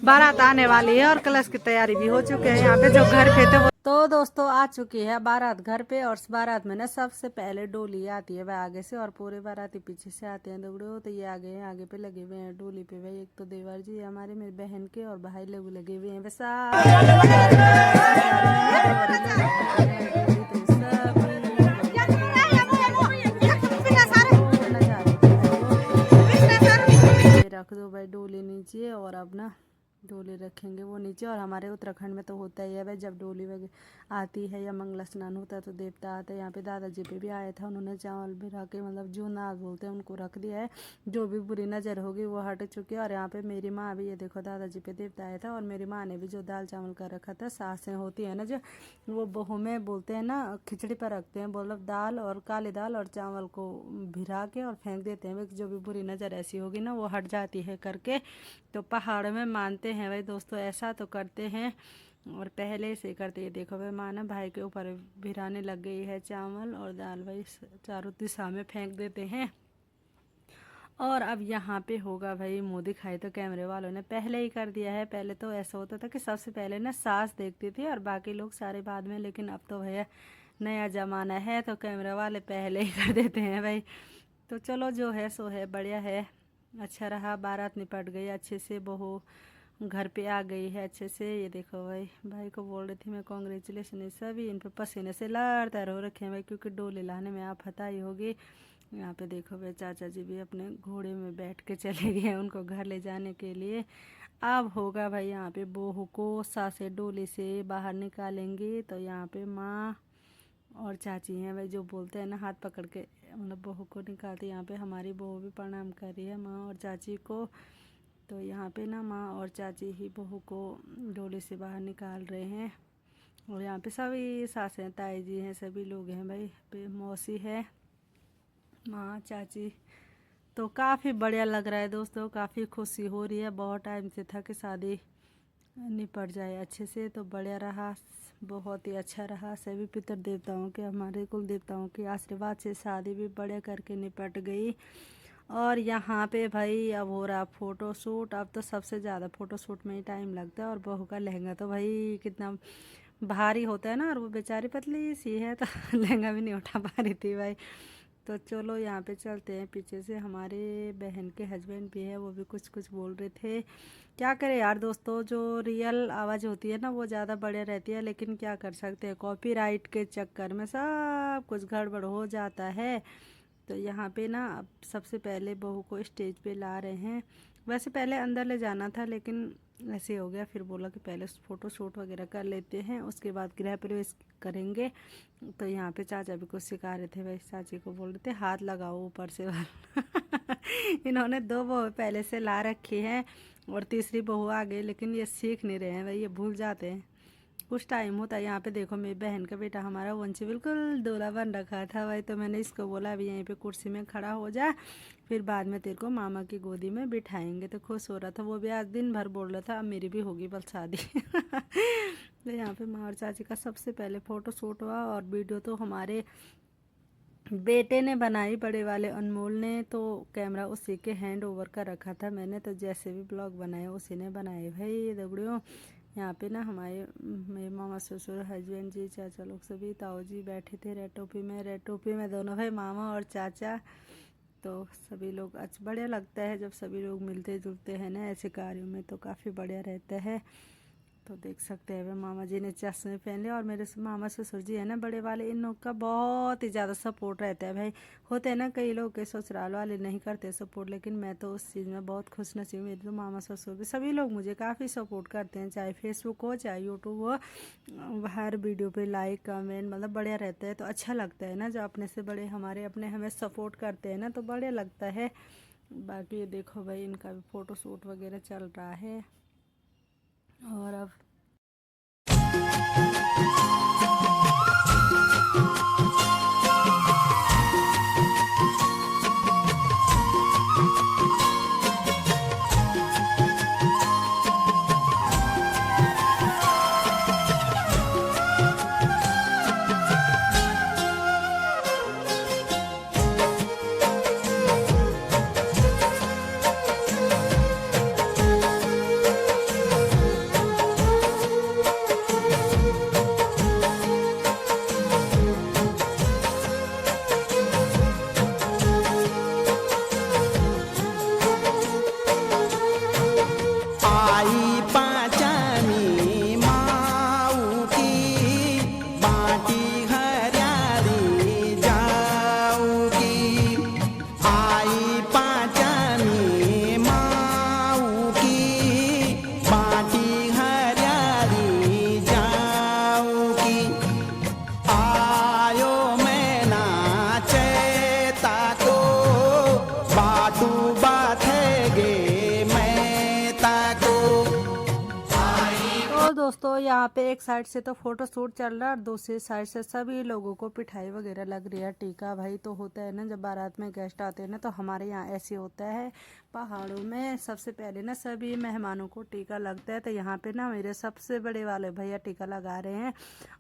बारात आने वाली है और कलश की तैयारी भी हो चुकी है। यहाँ पे जो घर पे थे वो तो दोस्तों आ चुकी है बारात घर पे। और बारात में ना सबसे पहले डोली आती है वह आगे से और पूरे बाराती पीछे से आते हैं दुगड़े। तो ये आगे हैं, आगे पे लगे हुए हैं डोली पे भाई। एक तो देवर जी हमारे मेरी बहन के और भाई लोग लगे हुए हैं वैसा। रख दो भाई डोली नीचे। और अब ना डोली रखेंगे वो नीचे। और हमारे उत्तराखंड में तो होता ही है भाई, जब डोली वगैरह आती है या मंगला स्नान होता है तो देवता आता है। यहाँ पे दादाजी पे भी आया था, उन्होंने चावल भी रख के मतलब जो नाग बोलते हैं उनको रख दिया है। जो भी बुरी नज़र होगी वो हट चुकी है। और यहाँ पे मेरी माँ भी, ये देखो दादाजी पे देवता आया था। और मेरी माँ ने भी जो दाल चावल का रखा था, सासें होती है ना जो, वो बहू में बोलते हैं ना खिचड़ी पर रखते हैं, बोलो दाल और काली दाल और चावल को भिरा के और फेंक देते हैं। जो भी बुरी नज़र ऐसी होगी ना वो हट जाती है करके। तो पहाड़ में मानते हैं भाई दोस्तों, ऐसा तो करते हैं और पहले से करते हैं। देखो भाई माँ ना भाई के ऊपर भिराने लग गई है चावल और दाल भाई, चारों दिशा में फेंक देते हैं। और अब यहाँ पे होगा भाई मुँह दिखाई, तो कैमरे वालों ने पहले ही कर दिया है। पहले तो ऐसा होता था कि सबसे पहले ना सास देखती थी और बाकी लोग सारे बाद में, लेकिन अब तो भैया नया ज़माना है तो कैमरे वाले पहले ही कर देते हैं भाई। तो चलो जो है सो है, बढ़िया है, अच्छा रहा। बारात निपट गई अच्छे से, बहू घर पे आ गई है अच्छे से। ये देखो भाई, भाई को बोल रही थी मैं कॉन्ग्रेचुलेसन। सभी इन पे पसीने से लड़ते रहो रखे हैं भाई, क्योंकि डोले लाने में आप पता ही होगी। यहाँ पे देखो भाई चाचा जी भी अपने घोड़े में बैठ के चले गए हैं उनको घर ले जाने के लिए। अब होगा भाई यहाँ पे बहू को सासे डोले से बाहर निकालेंगे। तो यहाँ पे माँ और चाची हैं भाई, जो बोलते हैं ना हाथ पकड़ के मतलब बहू को निकालती। यहाँ पे हमारी बहू भी प्रणाम कर रही है माँ और चाची को। तो यहाँ पे ना माँ और चाची ही बहू को डोले से बाहर निकाल रहे हैं। और यहाँ पे सभी सासें ताई जी हैं, सभी लोग हैं भाई, पे मौसी है, माँ चाची। तो काफ़ी बढ़िया लग रहा है दोस्तों, काफ़ी खुशी हो रही है। बहुत टाइम से था कि शादी निपट जाए अच्छे से, तो बढ़िया रहा, बहुत ही अच्छा रहा। सभी पितर देवताओं के, हमारे कुल देवताओं के आशीर्वाद से शादी भी बढ़िया करके निपट गई। और यहाँ पे भाई अब हो रहा फ़ोटो शूट। अब तो सबसे ज़्यादा फ़ोटो शूट में ही टाइम लगता है। और बहू का लहंगा तो भाई कितना भारी होता है ना, और वो बेचारी पतली सी है तो लहंगा भी नहीं उठा पा रही थी भाई। तो चलो यहाँ पे चलते हैं। पीछे से हमारे बहन के हस्बैंड भी है, वो भी कुछ कुछ बोल रहे थे। क्या करें यार दोस्तों, जो रियल आवाज़ होती है ना वो ज़्यादा बढ़िया रहती है, लेकिन क्या कर सकते हैं, कॉपीराइट के चक्कर में सब कुछ गड़बड़ हो जाता है। तो यहाँ पे ना अब सबसे पहले बहू को स्टेज पे ला रहे हैं। वैसे पहले अंदर ले जाना था, लेकिन ऐसे हो गया, फिर बोला कि पहले फ़ोटो शूट वगैरह कर लेते हैं, उसके बाद गृह प्रवेश करेंगे। तो यहाँ पे चाचा भी कुछ सिखा रहे थे भाई, चाची को बोल रहे थे हाथ लगाओ ऊपर से इन्होंने दो बहू पहले से ला रखी हैं और तीसरी बहू आ गई, लेकिन ये सीख नहीं रहे हैं भाई, ये भूल जाते हैं, कुछ टाइम होता है। यहाँ पे देखो मेरी बहन का बेटा हमारा वंशी बिल्कुल दूल्हा बन रखा था भाई। तो मैंने इसको बोला अभी यहीं पे कुर्सी में खड़ा हो जा, फिर बाद में तेरे को मामा की गोदी में बिठाएंगे। तो खुश हो रहा था वो भी, आज दिन भर बोल रहा था अब मेरी भी होगी बल शादी तो यहाँ पे माँ और चाची का सबसे पहले फ़ोटो शूट हुआ। और वीडियो तो हमारे बेटे ने बनाई, बड़े वाले अनमोल ने, तो कैमरा उसी के हैंड ओवर का रखा था मैंने। तो जैसे भी ब्लॉग बनाए उसी ने बनाए भाई दगड़ियों। यहाँ पे ना हमारे मेरे मामा ससुर हस्बैंड जी चाचा लोग सभी ताऊ जी बैठे थे रेड टोपी में दोनों भाई मामा और चाचा। तो सभी लोग अच्छा बढ़िया लगता है जब सभी लोग मिलते जुलते हैं ना ऐसे कार्यों में, तो काफ़ी बढ़िया रहता है। तो देख सकते हैं मामा जी ने चश्मे पहन लिया। और मेरे मामा ससुर जी है ना बड़े वाले, इन लोग का बहुत ही ज़्यादा सपोर्ट रहता है भाई। होते हैं ना कई लोग के ससुराल वाले नहीं करते सपोर्ट, लेकिन मैं तो उस चीज़ में बहुत खुश नसीब हूँ। मेरे तो मामा ससुर भी सभी लोग मुझे काफ़ी सपोर्ट करते हैं, चाहे फेसबुक हो चाहे यूट्यूब हो। हर वीडियो पे लाइक कमेंट मतलब बढ़िया रहता है। तो अच्छा लगता है ना जो अपने से बड़े हमारे अपने हमें सपोर्ट करते हैं ना, तो बढ़िया लगता है। बाकी ये देखो भाई इनका भी फ़ोटो शूट वगैरह चल रहा है। और अब तो दोस्तों यहाँ पे एक साइड से तो फोटो शूट चल रहा है और दूसरी साइड से सभी लोगों को पिठाई वगैरह लग रही है। टीका भाई तो होता है ना, जब बारात में गेस्ट आते हैं ना तो हमारे यहाँ ऐसे होता है पहाड़ों में। सबसे पहले ना सभी मेहमानों को टीका लगता है। तो यहाँ पे ना मेरे सबसे बड़े वाले भैया टीका लगा रहे हैं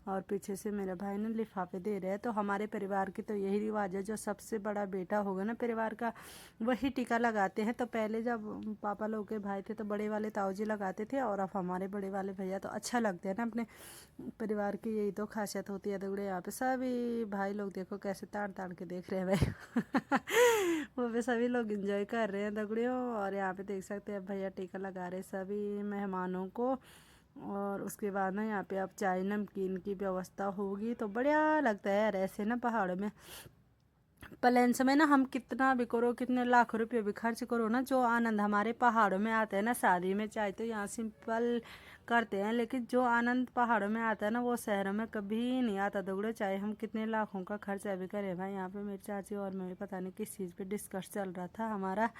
और पीछे से मेरे भाई ने लिफाफे दे रहे हैं। तो हमारे परिवार की तो यही रिवाज है, जो सबसे बड़ा बेटा होगा ना परिवार का वही टीका लगाते हैं। तो पहले जब पापा लोग के भाई थे तो बड़े वाले ताऊ जी लगाते थे और अब हमारे बड़े वाले भैया। तो अच्छा लगता है ना, अपने परिवार की यही तो खासियत होती है। दगड़े यहाँ पे सभी भाई लोग देखो कैसे ताड़ ताड़ के देख रहे हैं भाई वो भी सभी लोग एंजॉय कर रहे हैं दगड़ियों। और यहाँ पे देख सकते हैं भैया टीका लगा रहे सभी मेहमानों को। और उसके बाद ना यहाँ पे अब चाय नमकीन की व्यवस्था होगी। तो बढ़िया लगता है यार ऐसे ना पहाड़ों में। प्लेन्स में ना हम कितना भी करो, कितने लाख रुपये भी खर्च करो ना, जो आनंद हमारे पहाड़ों में आता है ना, शादी में चाहे तो यहाँ सिंपल करते हैं, लेकिन जो आनंद पहाड़ों में आता है ना वो शहरों में कभी नहीं आता दगड़ो। चाहे हम कितने लाखों का खर्चा भी करें भाई। यहाँ पे मेरी चाची और मैं पता नहीं किस चीज़ पे डिस्कस चल रहा था हमारा,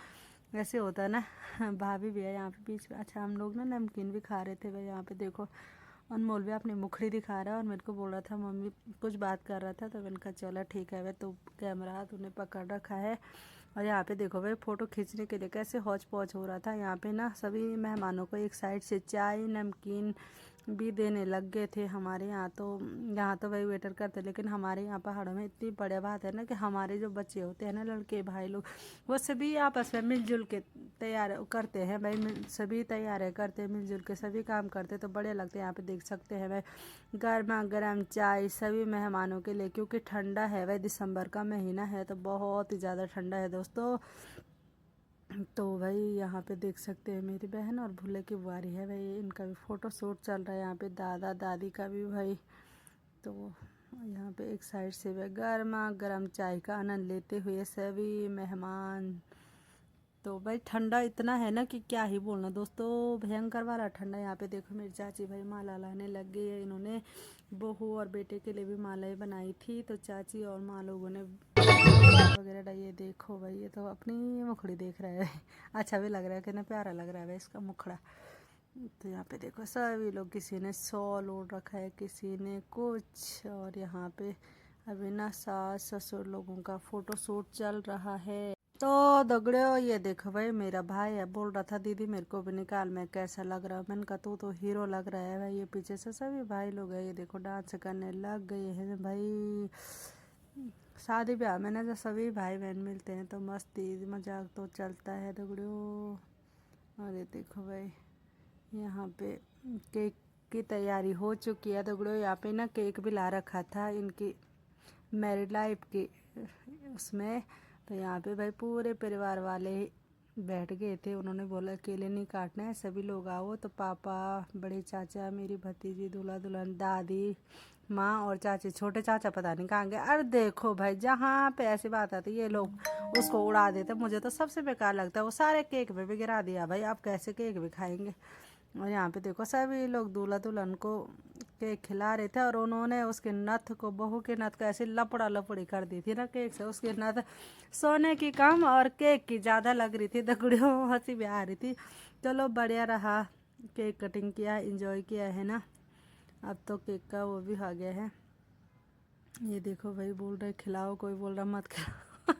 ऐसे होता है ना भाभी भी है यहाँ पे बीच में। अच्छा हम लोग ना नमकीन भी खा रहे थे भाई। यहाँ पे देखो अनमोल भी अपनी मुखड़ी दिखा रहा है और मेरे को बोल रहा था मम्मी कुछ बात कर रहा था। तो मैंने कहा चलो ठीक है भाई, तो कैमरा हाथ उन्हें पकड़ रखा है। और यहाँ पे देखो भाई फ़ोटो खींचने के लिए कैसे हौच पौच हो रहा था। यहाँ पे ना सभी मेहमानों को एक साइड से चाय नमकीन भी देने लग गए थे हमारे यहाँ। तो यहाँ तो भाई वेटर करते, लेकिन हमारे यहाँ पहाड़ों में इतनी बढ़िया बात है ना कि हमारे जो बच्चे होते हैं ना, लड़के भाई लोग, वो सभी आपस में मिलजुल के तैयार करते हैं भाई। सभी तैयारियाँ करते हैं मिलजुल के, सभी काम करते तो बढ़िया लगते हैं। यहाँ पे देख सकते हैं भाई गर्मा गर्म चाय सभी मेहमानों के लिए, क्योंकि ठंडा है भाई, दिसंबर का महीना है तो बहुत ही ज़्यादा ठंडा है दोस्तों। तो भाई यहाँ पे देख सकते हैं मेरी बहन और भूले की बुआरी है भाई, इनका भी फ़ोटो शूट चल रहा है। यहाँ पे दादा दादी का भी भाई। तो यहाँ पे एक साइड से भाई गर्मा गर्म चाय का आनंद लेते हुए सभी मेहमान। तो भाई ठंडा इतना है ना कि क्या ही बोलना दोस्तों, भयंकर वाला ठंडा। यहाँ पे देखो मेरी चाची भाई माला लाने लग गई है। इन्होंने बहू और बेटे के लिए भी मालाएं बनाई थी। तो चाची और माँ लोगों ने वगैरह ये देखो भाई, ये तो अपनी मुखड़ी देख रहा है अच्छा भी लग रहा है, कितना प्यारा लग रहा है भाई इसका मुखड़ा। तो यहाँ पे देखो सभी लोग, किसी ने शॉल ओढ़ रखा है, किसी ने कुछ। और यहाँ पे अभी ना सास ससुर लोगों का फोटो शूट चल रहा है। तो दगड़ियों ये देखो भाई मेरा भाई है, बोल रहा था दीदी मेरे को भी निकाल मैं कैसा लग रहा है। मैंने कहा तू तो हीरो लग रहा है भाई। ये पीछे से सभी भाई लोग हैं, ये देखो डांस करने लग गए हैं भाई। शादी ब्याह में ना जब सभी भाई बहन मिलते हैं तो मस्ती मजाक तो चलता है दगड़ियों। और ये देखो भाई यहाँ पे केक की तैयारी हो चुकी है दगड़ियों। यहाँ पे ना केक भी ला रखा था इनकी मैरिड लाइफ की उसमें। तो यहाँ पे भाई पूरे परिवार वाले बैठ गए थे। उन्होंने बोला अकेले नहीं काटना है, सभी लोग आओ। तो पापा, बड़े चाचा, मेरी भतीजी, दूल्हा दुल्हन, दादी, माँ और चाची, छोटे चाचा पता नहीं कहाँ गए। अरे देखो भाई जहाँ पे ऐसी बात आती है ये लोग उसको उड़ा देते। मुझे तो सबसे बेकार लगता है वो सारे केक में भी गिरा दिया भाई, आप कैसे केक भी खाएंगे। और यहाँ पे देखो सभी लोग दूल्हा दुल्हन को केक खिला रहे थे और उन्होंने उसके नथ को, बहू के नथ को ऐसी लपड़ा लपड़ी कर दी थी ना केक से। उसकी नथ सोने की कम और केक की ज़्यादा लग रही थी दगड़ियों, हंसी भी आ रही थी। चलो बढ़िया रहा, केक कटिंग किया, एंजॉय किया है ना। अब तो केक का वो भी आ गया है। ये देखो भाई बोल रहे खिलाओ, कोई बोल रहा मत खिलाओ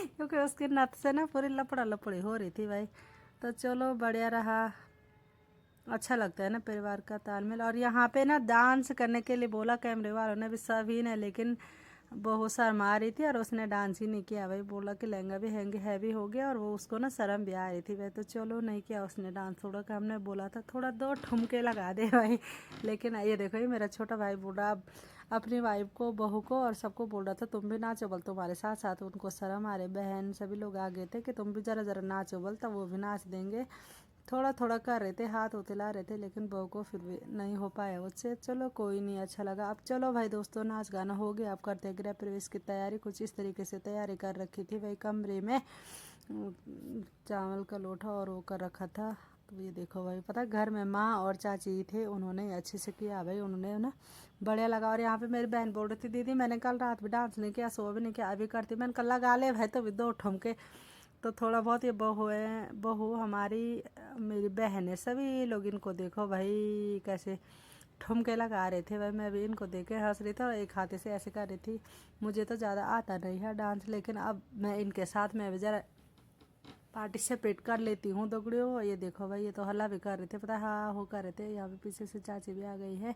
क्योंकि उसकी नथ से ना पूरी लपड़ा लपड़ी हो रही थी भाई। तो चलो बढ़िया रहा, अच्छा लगता है ना परिवार का तालमेल। और यहाँ पे ना डांस करने के लिए बोला कैमरे वालों ने भी सभी ने, लेकिन बहुत शर्मा रही थी और उसने डांस ही नहीं किया भाई। बोला कि लहंगा भी हैवी हो गया और वो उसको ना शर्म भी आ रही थी भाई। तो चलो नहीं किया उसने डांस। थोड़ा का हमने बोला था थोड़ा दो ठुमके लगा दे भाई, लेकिन ये देखो ये मेरा छोटा भाई बोल रहा अपनी वाइफ को, बहू को और सबको बोल रहा था तुम भी नाचो बोल तुम्हारे साथ साथ। उनको शर्म आ रही, बहन सभी लोग आ गए थे कि तुम भी ज़रा ज़रा नाचो बोल, तब वो भी नाच देंगे। थोड़ा थोड़ा कर रहे थे, हाथ उतला रहे थे, लेकिन बहू को फिर भी नहीं हो पाया उससे। चलो कोई नहीं, अच्छा लगा। अब चलो भाई दोस्तों नाच गाना हो गया, अब करते हैं गृह प्रवेश की तैयारी। कुछ इस तरीके से तैयारी कर रखी थी भाई, कमरे में चावल का लोटा और वो कर रखा था। तो ये देखो भाई पता घर में माँ और चाची थे, उन्होंने अच्छे से किया भाई, उन्होंने ना बढ़िया लगा। और यहाँ पे मेरी बहन बोल रही थी दीदी मैंने कल रात भी डांस नहीं किया, सो भी नहीं किया, अभी करती। मैंने कल लगा ले भाई, तो भी दो ठुमके तो थोड़ा बहुत ये बहू हमारी मेरी बहन है, सभी लोग इनको देखो भाई कैसे ठुमके लगा रहे थे भाई। मैं भी इनको देख के हंस रही थी और एक हाथे से ऐसे कर रही थी। मुझे तो ज़्यादा आता नहीं है डांस, लेकिन अब मैं इनके साथ में भी ज़रा पार्टिसिपेट कर लेती हूँ दगड़ियों। ये देखो भाई, ये तो हल्ला भी कर रहे थे, पता है, हाँ हो कर रहे थे। यहाँ पे पीछे से चाची भी आ गई है।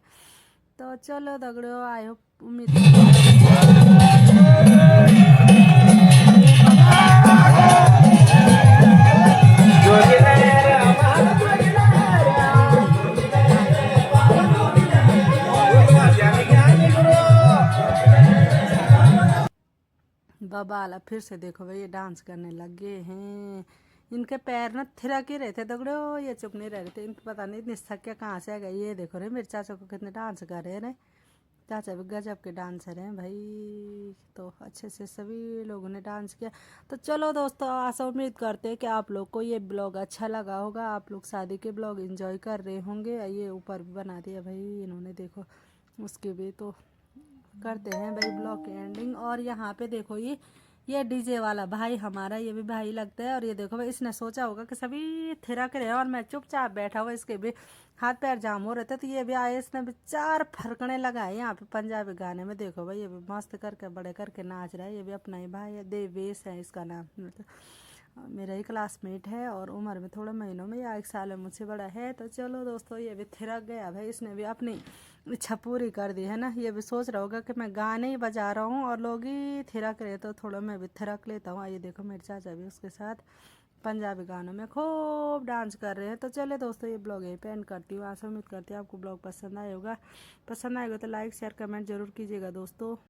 तो चलो दगड़ियों, आई होप उम्मीद बाबा फिर से देखो भाई ये डांस करने लगे हैं। इनके पैर ना थिरक ही रहे थे दगड़ो, ये चुप नहीं रह रहे थे। इनको पता नहीं इतनी थक कहाँ से आ गई। ये देखो रे मेरे चाचा को कितने डांस कर रहे हैं। चाचा भी गजब के डांसर हैं भाई। तो अच्छे से सभी लोगों ने डांस किया। तो चलो दोस्तों, आशा उम्मीद करते हैं कि आप लोग को ये ब्लॉग अच्छा लगा होगा। आप लोग शादी के ब्लॉग एंजॉय कर रहे होंगे। ये ऊपर भी बना दिया भाई इन्होंने, देखो उसके भी। तो करते हैं भाई ब्लॉग की एंडिंग। और यहाँ पे देखो ये डीजे वाला भाई हमारा, ये भी भाई लगता है। और ये देखो भाई, इसने सोचा होगा कि सभी थिरक रहे हैं और मैं चुपचाप बैठा हुआ, इसके भी हाथ पैर जाम हो रहे थे। तो ये भी आए, इसने भी 4 फरकने लगाए यहाँ पे पंजाबी गाने में। देखो भाई ये भी मस्त करके बड़े करके नाच रहा है। ये भी अपना ही भाई है, देवेश है इसका नाम। मेरा ही क्लासमेट है और उम्र में थोड़ा महीनों में या 1 साल में मुझसे बड़ा है। तो चलो दोस्तों, ये भी थिरक गया भाई, इसने भी अपनी इच्छा पूरी कर दी है ना। ये भी सोच रहा होगा कि मैं गाने ही बजा रहा हूँ और लोग ही थिरक रहे, तो थोड़ा मैं भी थिरक लेता हूँ। ये देखो मेरे चाचा भी उसके साथ पंजाबी गानों में खूब डांस कर रहे हैं। तो चले दोस्तों, ये ब्लॉग यहीं पे एंड करती हूँ। आशा उम्मीद करती हूँ आपको ब्लॉग पसंद आएगा। तो लाइक शेयर कमेंट जरूर कीजिएगा दोस्तों।